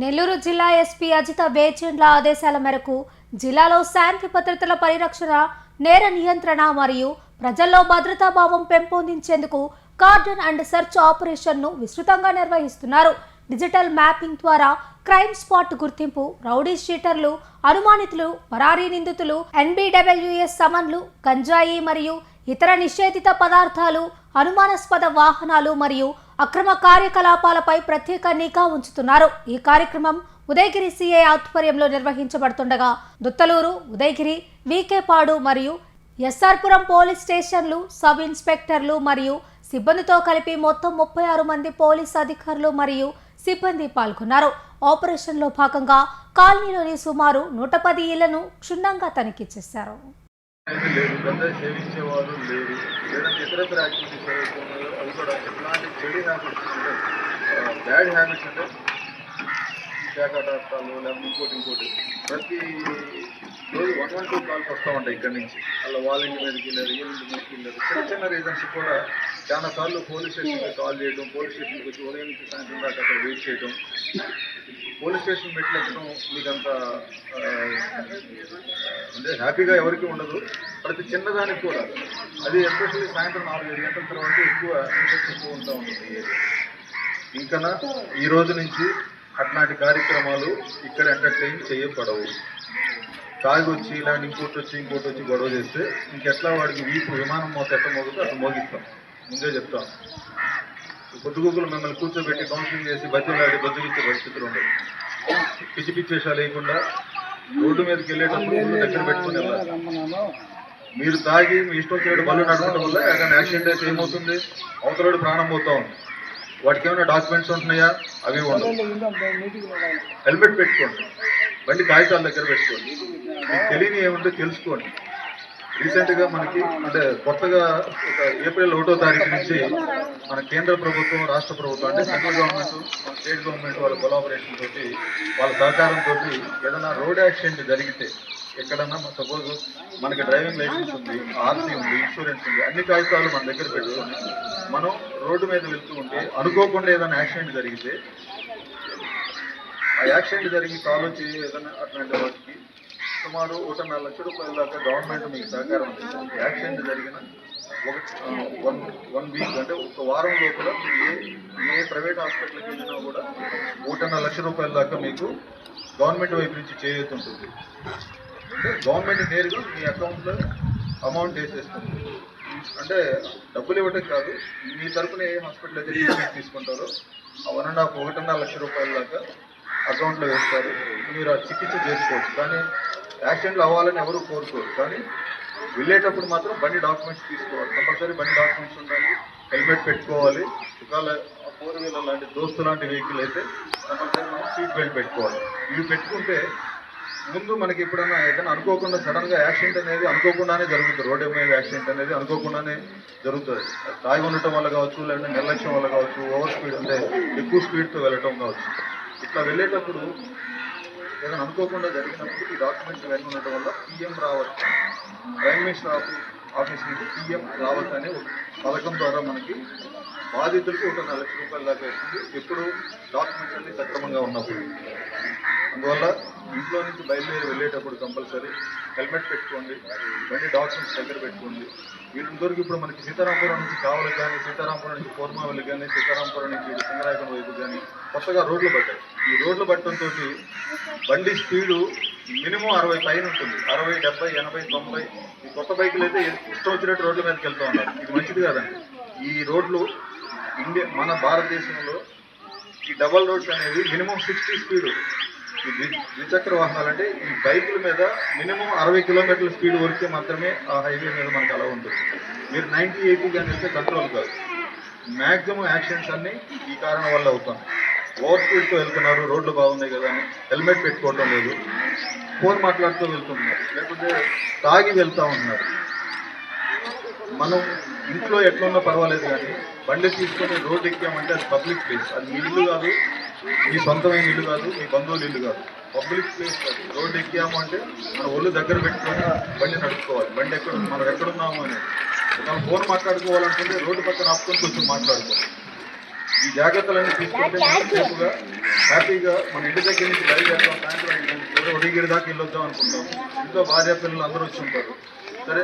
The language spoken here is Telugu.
నెల్లూరు జిల్లా ఎస్పీ అజిత వేచెండ్ల ఆదేశాల మేరకు జిల్లాలో శాంతి భద్రతల పరిరక్షణ, నేర నియంత్రణ మరియు ప్రజల్లో భద్రతా భావం పెంపొందించేందుకు కార్డన్ అండ్ సెర్చ్ ఆపరేషన్ను విస్తృతంగా నిర్వహిస్తున్నారు. డిజిటల్ మ్యాపింగ్ ద్వారా క్రైమ్ స్పాట్ గుర్తింపు, రౌడీ షీటర్లు, అనుమానితులు, పరారీ నిందితులు, ఎన్బిడబ్ల్యూఎస్ సమన్లు, గంజాయి మరియు ఇతర నిషేధిత పదార్థాలు, అనుమానాస్పద వాహనాలు మరియు అక్రమ కార్యకలాపాలపై ప్రత్యేక నిఘా ఉంచుతున్నారు. ఈ కార్యక్రమం ఉదయగిరి సిఐ ఆధ్వర్యంలో నిర్వహించబడుతుండగా దుత్తలూరు, ఉదయగిరి, వీకేపాడు మరియు ఎస్ఆర్పురం పోలీస్ స్టేషన్లు, సబ్ ఇన్స్పెక్టర్లు మరియు సిబ్బందితో కలిపి మొత్తం 36 మంది పోలీస్ అధికారులు మరియు సిబ్బంది పాల్గొన్నారు. ఆపరేషన్లో భాగంగా కాలనీలోని సుమారు 110 ఇళ్లను క్షుణ్ణంగా తనిఖీ చేశారు. ఇంకోటి ప్రతి రోజు 112 కాల్స్ వస్తూ ఉంటాయి ఇక్కడి నుంచి. అలా వాళ్ళ ఇంటి మీదకి వెళ్ళారు, వీళ్ళ ఇంటి మీదకి వెళ్ళారు. చిన్న చిన్న రీజన్స్ కూడా చాలా సార్లు పోలీస్ స్టేషన్కి కాల్ చేయడం, పోలీస్ స్టేషన్కి వచ్చి ఉదయం నుంచి సాయంత్రం దాకా అక్కడ వెయిట్ చేయడం, పోలీస్ స్టేషన్ మెట్లెక్కడం మీకు అంత అంటే హ్యాపీగా ఎవరికి ఉండదు. ప్రతి చిన్నదానికి కూడా అది ఎస్పెషల్లీ సాయంత్రం 4-7 గంటల తర్వాత ఎక్కువ ఇంట్రెస్ట్ ఎక్కువ ఉంటూ ఉంటుంది. ఇంకా ఈ రోజు నుంచి అట్లాంటి కార్యక్రమాలు ఇక్కడ ఎంటర్టైన్ చేయబడవు. తాగి వచ్చి ఇలాంటి ఇంకోటి వచ్చి గొడవ చేస్తే ఇంకెట్లా వాడికి వీపు విమానం మోత ఎట్లా మోగుతో అట్లా మోగిస్తాం. ముందే చెప్తాం. పొద్దుగూకులు మిమ్మల్ని కూర్చోబెట్టి కౌన్సిలింగ్ చేసి బతిలాడి బతుకిచ్చే పరిస్థితులు ఉండవు. పిచ్చి పిచ్చి వేషాలు వేయకుండా రోడ్డు మీదకి వెళ్ళేటప్పుడు ఊళ్ళు దగ్గర పెట్టుకుని వెళ్ళాలి. మీరు తాగి మీ ఇష్టం చేయడం బళ్ళు నడపడం వల్ల ఏదైనా యాక్సిడెంట్ అయితే ఏమవుతుంది? అవతలడు ప్రాణం పోతా ఉంది. వాటికి ఏమైనా డాక్యుమెంట్స్ ఉంటున్నాయా? అవి ఉండవు. హెల్మెట్ పెట్టుకోండి, బండి కాగితాల దగ్గర పెట్టుకోండి. మీకు తెలియని ఏముంటే తెలుసుకోండి. రీసెంట్గా మనకి అంటే కొత్తగా ఒక ఏప్రిల్ 1వ తారీఖు నుంచి మన కేంద్ర ప్రభుత్వం, రాష్ట్ర ప్రభుత్వం అంటే సెంట్రల్ గవర్నమెంట్, మన స్టేట్ గవర్నమెంట్ వాళ్ళ కొలాబరేషన్ తోటి, వాళ్ళ సహకారంతో ఏదైనా రోడ్ యాక్సిడెంట్ జరిగితే ఎక్కడన్నా సపోజ్ మనకి డ్రైవింగ్ లైసెన్స్ ఉంది, ఆర్సీ ఉంది, ఇన్సూరెన్స్ ఉంది, అన్ని కాగితాలు మన దగ్గర పెట్టుకొని మనం రోడ్డు మీద వెళ్తూ ఉంటే అనుకోకుండా ఏదైనా యాక్సిడెంట్ జరిగితే ఆ యాక్సిడెంట్ జరిగి కాల్ వచ్చి ఏదైనా అట్లాంటి వాటికి సుమారు 1.5 లక్షల రూపాయల దాకా గవర్నమెంట్ మీకు సహకారం అందిస్తుంది. యాక్సిడెంట్ జరిగిన వన్ వీక్ అంటే ఒక వారం లోపల ఏ ప్రైవేట్ హాస్పిటల్కి వెళ్ళినా కూడా 1.5 లక్షల రూపాయల దాకా మీకు గవర్నమెంట్ వైపు నుంచి చేయొద్దుంటుంది. అంటే గవర్నమెంట్ నేరుగా మీ అకౌంట్లో అమౌంట్ వేసేస్తుంది. అంటే డబ్బులు ఇవ్వటం కాదు, మీ తరఫున ఏ హాస్పిటల్ అయితే ట్రీట్మెంట్ తీసుకుంటారో ఆ 1.5 లక్షల రూపాయల దాకా అకౌంట్లో వేస్తారు. మీరు ఆ చికిత్స చేసుకోవచ్చు. కానీ యాక్సిడెంట్లు అవ్వాలని ఎవరు కోరుకోరు. కానీ వెళ్ళేటప్పుడు మాత్రం బండి డాక్యుమెంట్స్ తీసుకోవాలి. కంపల్సరీ బండి డాక్యుమెంట్స్ ఉండాలి, హెల్మెట్ పెట్టుకోవాలి. ఒకవేళ 4 వీలర్ లాంటి దోస్తు లాంటి వెహికల్ అయితే కంపల్సరీ మనం సీట్ బెల్ట్ పెట్టుకోవాలి. ఇవి పెట్టుకుంటే ముందు మనకి ఎప్పుడైనా ఏదైనా అనుకోకుండా సడన్గా యాక్సిడెంట్ అనేది అనుకోకుండానే జరుగుతుంది. రోడ్డు మీద యాక్సిడెంట్ అనేది అనుకోకుండానే జరుగుతుంది. తాగి ఉండటం వల్ల కావచ్చు, లేదంటే నిర్లక్ష్యం వల్ల కావచ్చు, ఓవర్ స్పీడ్ అంటే ఎక్కువ స్పీడ్తో వెళ్ళటం కావచ్చు. ఇట్లా వెళ్ళేటప్పుడు ఏదైనా అనుకోకుండా జరిగినప్పుడు ఈ డాక్యుమెంట్స్ ఇవన్నీ ఉండటం వల్ల PM Rawat, prime minister office నుంచి పిఎం రావత్ అనే పథకం ద్వారా మనకి బాధితులకు 1.5 లక్షల రూపాయల దాకా వస్తుంది. ఎప్పుడు డాక్యుమెంట్స్ అన్ని సక్రమంగా ఉన్నప్పుడు. అందువల్ల ఇంట్లో నుంచి బయలుదేరి వెళ్ళేటప్పుడు కంపల్సరీ హెల్మెట్ పెట్టుకోండి, బండి డాక్యుమెంట్స్ దగ్గర పెట్టుకోండి. వీళ్ళందరికీ ఇప్పుడు మనకి సీతారాంపురం నుంచి కావలి కానీ, సీతారాంపురం నుంచి కోర్మావల్లి కానీ, సీతారాంపురం నుంచి సింగరాయకం వైపు కానీ కొత్తగా రోడ్లు పడ్డాయి. ఈ రోడ్లు పట్టడంతో బండి స్పీడు మినిమం 60 పైన ఉంటుంది. 60, 70, 80, 90. ఈ కొత్త బైకులు అయితే ఇష్టం వచ్చినట్టు రోడ్ల మీదకి వెళ్తూ ఉన్నారు. ఇది మంచిది కాదండి. ఈ రోడ్లు మన భారతదేశంలో ఈ డబల్ రోడ్స్ అనేవి మినిమం 60 స్పీడు. ఈ ద్విచక్ర వాహనాలు అంటే ఈ బైకుల మీద మినిమం 60 కిలోమీటర్ల స్పీడ్ వరకే మాత్రమే ఆ హైవే మీద మనకు అలా ఉంటుంది. మీరు 90, 80 కానీ వెళ్తే కంట్రోల్ కాదు. మ్యాక్సిమం యాక్సిడెంట్స్ అన్నీ ఈ కారణం వల్ల అవుతాం. ఓవర్ స్పీడ్తో వెళ్తున్నారు, రోడ్లు బాగున్నాయి కదా అని హెల్మెట్ పెట్టుకోవడం లేదు, ఫోన్ మాట్లాడుతూ వెళ్తున్నారు, లేకపోతే తాగి వెళ్తూ ఉంటున్నారు. మనం ఇంట్లో ఎట్లున్నా పర్వాలేదు, కానీ బండి తీసుకొని రోడ్డు ఎక్కామంటే అది పబ్లిక్ ప్లేస్. అది మీ ఇల్లు కాదు, మీ సొంతమైన ఇల్లు కాదు, మీ బంధువుల ఇల్లు కాదు, పబ్లిక్ ప్లేస్. అది రోడ్డు ఎక్కాము అంటే మన ఒళ్ళు దగ్గర పెట్టుకొని బండి నడుపుకోవాలి. బండి మనం ఎక్కడున్నాము అని మనం ఫోన్ మాట్లాడుకోవాలనుకుంటే రోడ్డు పక్కన ఆపుకొని కొంచెం మాట్లాడుకోవాలి. ఈ జాగ్రత్తలన్నీ తీసుకుంటే మనం సేఫ్గా హ్యాపీగా మన ఇంటి దగ్గర నుంచి బయలుదేరుతాం. సాయంత్రం 5 గంటలకు ఒడిగిరి దాకా వెళ్ళొద్దాం అనుకుంటాం. ఇంట్లో భార్య పిల్లలు అందరూ వచ్చి ఉంటారు. సరే